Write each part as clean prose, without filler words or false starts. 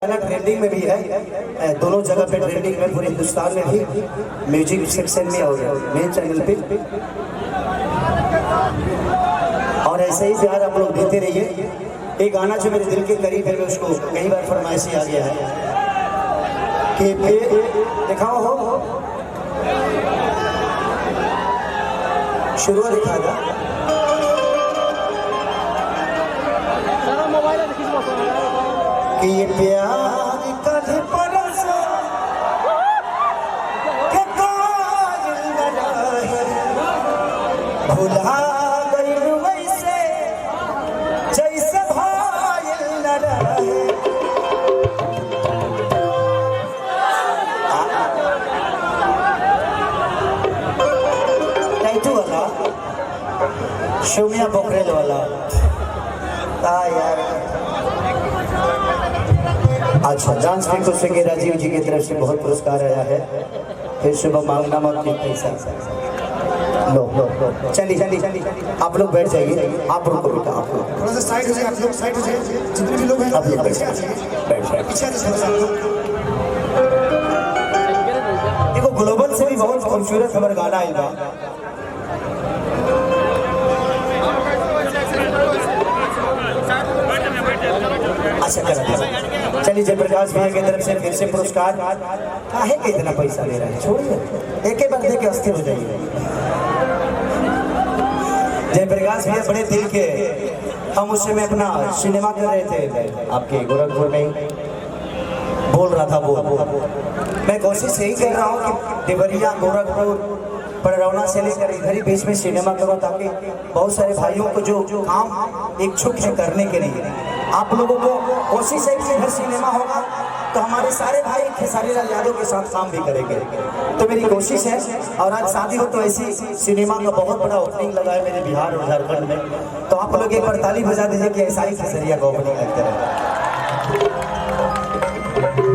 गाना ट्रेंडिंग में भी है, दोनों जगह पे ट्रेंडिंग में, पूरे हिंदुस्तान में भी, म्यूजिक सेक्शन में और मेन चैनल पे। और ऐसे ही प्यार आप लोग देते रहिए। एक गाना जो मेरे दिल के करीब है, मैं उसको कई बार फरमाइश आ गया है कि दिखाओ हो शुरू दिखा था कि ये प्यार कल परसों के कायल न रहे, भुला गई वैसे जैसे भायल न रहे। टैटू वाला शोमिया पोखरेल वाला यार। अच्छा, डांस में खुश के राजीव जी की तरफ से बहुत पुरस्कार आया है। फिर सुबह मांगना मत पैसा। लो चलिए आप लोग बैठ जाइए। आप रुको बेटा, आप लोग थोड़ा सा साइड हो जाइए। आप लोग साइड हो जाइए, जितने भी लोग हैं आप लोग बैठ पीछे आ जाइए। पीछे आ जाइए। देखो ग्लोबल से भी बहुत खूबसूरत हमारा गाना आएगा। अच्छा करा, चलिए जयप्रकाश भैया की तरफ से फिर से पुरस्कार। काहे के इतना पैसा ले रहे हैं, छोड़िए, एक ही बार दे के अस्थिर हो जाइए। जयप्रकाश भैया बड़े दिल के, हम उस समय अपना सिनेमा कर रहे थे आपके गोरखपुर में, बोल रहा था वो मैं कोशिश यही कर रहा हूँ कि देवरिया, गोरखपुर, पड़रौना से लेकर इधर ही बीच में सिनेमा करो, ताकि बहुत सारे भाइयों को जो काम इच्छुक है करने के लिए, आप लोगों को कोशिश है कि इधर सिनेमा होगा तो हमारे सारे भाई खेसारी लाल यादव के साथ काम भी करेंगे। तो मेरी कोशिश है, और आज शादी हो तो ऐसी सिनेमा का बहुत बड़ा ओपनिंग लगा है मेरे बिहार और झारखंड में, तो आप लोग एक बार ताली बजा दीजिए कि ऐसा ही खेसरिया का ओपनिंग लगता है।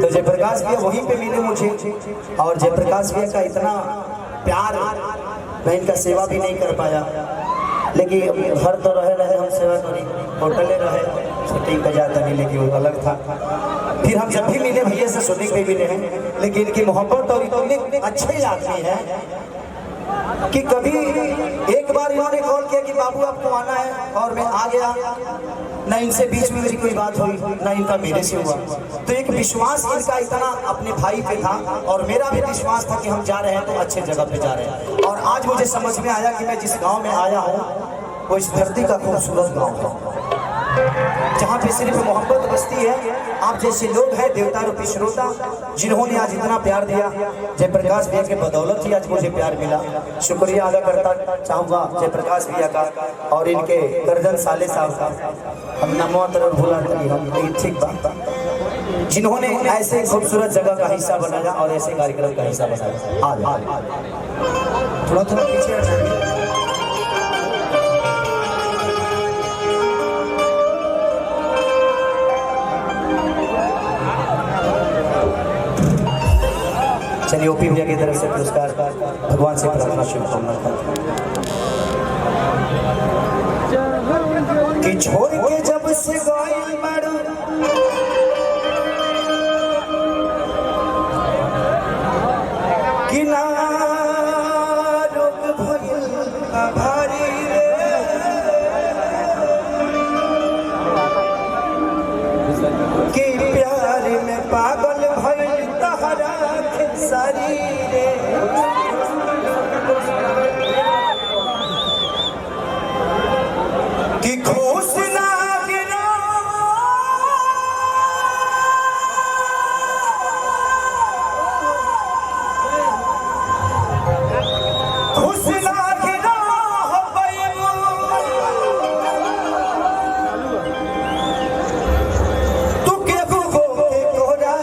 तो जयप्रकाश भैया वहीं पे मिले मुझे, और जयप्रकाश भैया का इतना प्यार, मैं इनका सेवा भी नहीं कर पाया, लेकिन घर तो रहे हम सेवा करी, होटले रहे, शूटिंग पे जाता नहीं, लेकिन वो अलग था। फिर हम जब भी मिले भैया से शूटिंग पे मिले हैं, लेकिन इनकी मोहब्बत और इतनी अच्छी आदमी है कि कभी एक बार इन्होंने कॉल किया कि बाबू आपको आना है, और मैं आ गया। न इनसे बीच में मेरी कोई बात हुई, न इनका मेरे से हुआ। तो एक विश्वास इनका इतना अपने भाई पे था, और मेरा भी विश्वास था कि हम जा रहे हैं तो अच्छे जगह पे जा रहे हैं। और आज मुझे समझ में आया कि मैं जिस गांव में आया हूँ वो इस धरती का खूबसूरत गांव है, जहाँ पे सिर्फ मोहब्बत बसती है। आप जैसे लोग हैं देवता रूपी श्रोता, जिन्होंने आज इतना प्यार दिया, जयप्रकाश भैया के बदौलत ही आज मुझे प्यार मिला। शुक्रिया अदा करता चाहूँगा जयप्रकाश भैया का और इनके गर्दन साले साहब का। हम नमो तरफ भूला नहीं, हम ठीक बात, जिन्होंने ऐसे खूबसूरत जगह का हिस्सा बनाया और ऐसे कार्यक्रम का हिस्सा बनाया। आज थोड़ा पीछे हट जाइए। चलिए ओपी भैया की तरफ से पुरस्कार, भगवान से प्रार्थना, शुभकामना कि छोड़ के जब से गइल बारू कि ना रोक भइल भारी रे, कि प्यार में पागल भइल तहरा खेसारी रे, कि खुश ना गिरा खुश ना गिरा हो तू के बुगो के कोरा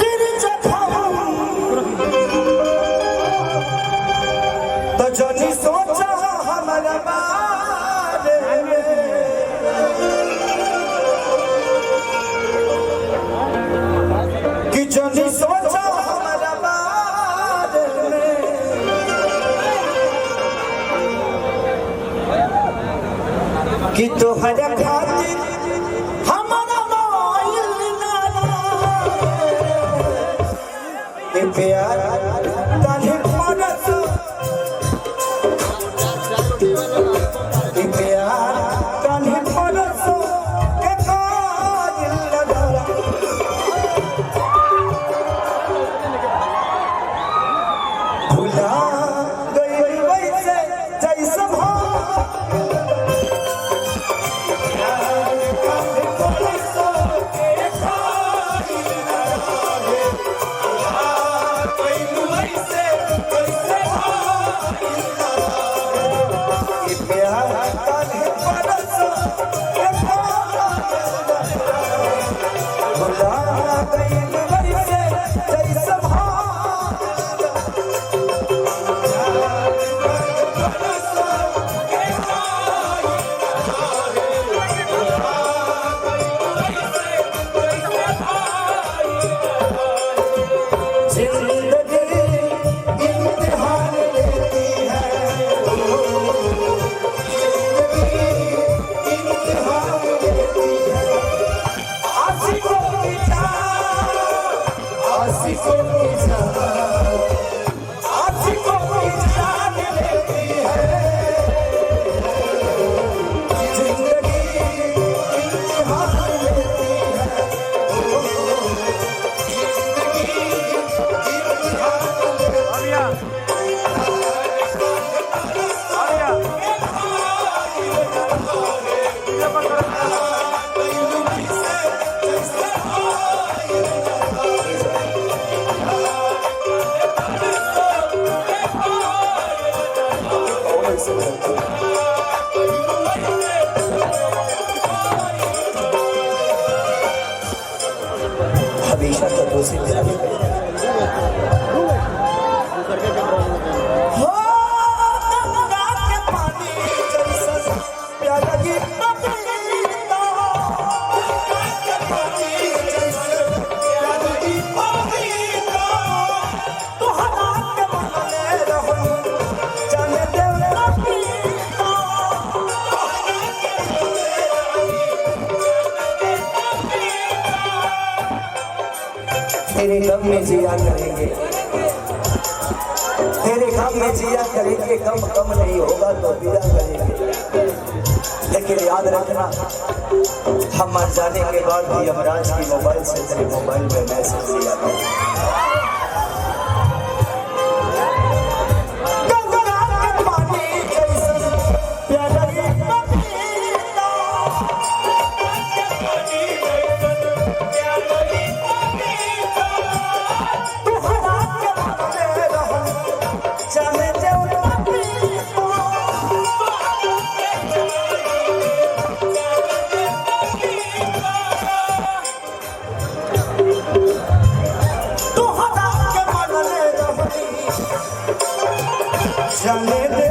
गिर जखम तो जनी सोचा हमारा बारे में कि जनी सोचा हमारा बारे में कि तोहरा खातिर हमारा मोइल ना ए प्यार काहे मरत ए प्यार काहे मरत के काजिल लगा भुला गई वैसे जैसे हमेशा का दोषी तेरा भी हो गंगा के पानी जैसा प्यारा गीत पपीता गंगा के पानी जैसा प्यारा गीत पपीता तोहरा के मनले रहो जाने दे पपीता तेरे गम में जिया करेंगे, तेरे गम में जिया करेंगे, गम कम नहीं होगा तो विदा करेंगे। लेकिन याद रखना, हम मर जाने के बाद भी यमराज की मोबाइल से तेरे मोबाइल में मैसेज दिया था। जाने दे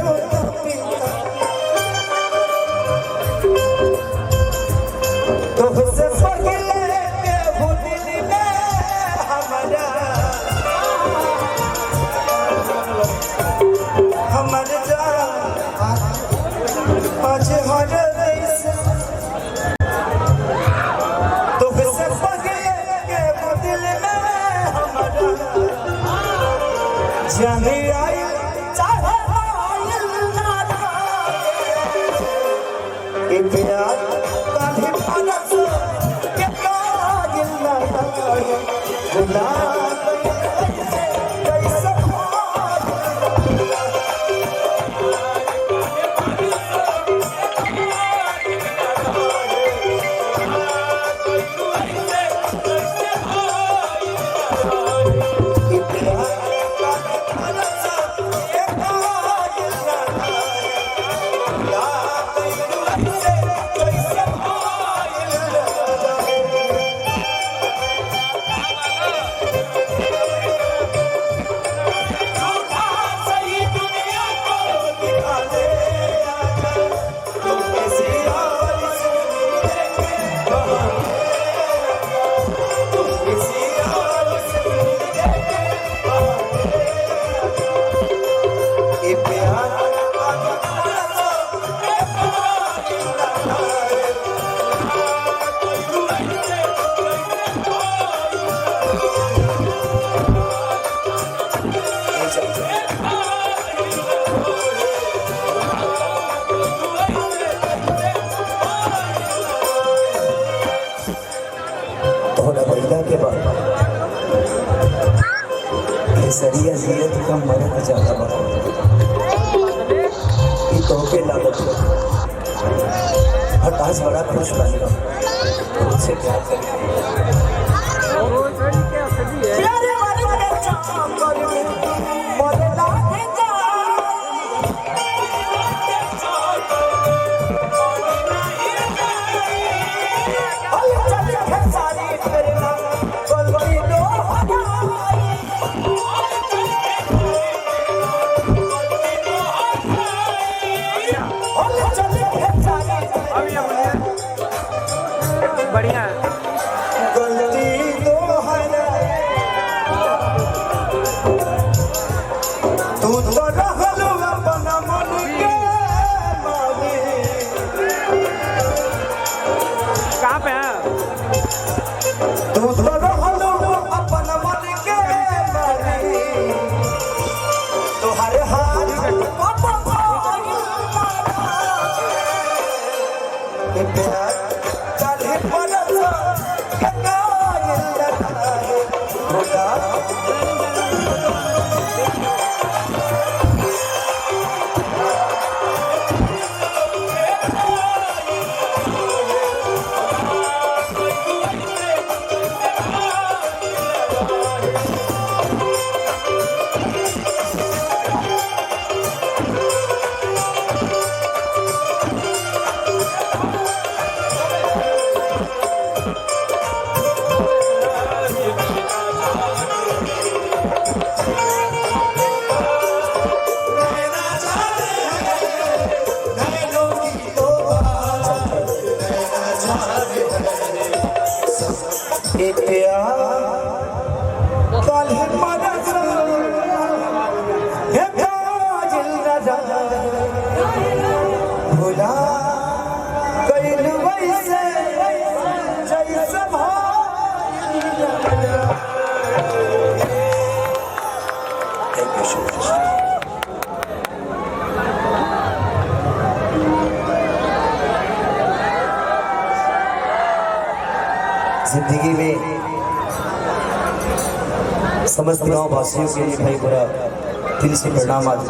तो से पगले के भूल में हमारा हमारे जान आज हर देश तो से पगले के भूल में हमारा जाने आई प्यार काहे मरत के काजिल लगा भुला और अबैला के बाद केसरिया जियत का मरद ज्यादा बा ई तोहके लागत हताश बड़ा खुश बनेगा उससे प्यार करेगा प्यारे वाले के चाम कर मरला के जा बढ़िया गलती तो है तू तो रहलो अपन मन के मालिक कहाँ पे है? तू तो रहलो अपन मन के मालिक तोहरे हाथ के प्यार काहे पड़ता भुला कैल वैसे जैसे जिंदगी में समस्त गांव वासियों के लिए भाई बड़ा दिल से प्रणाम आज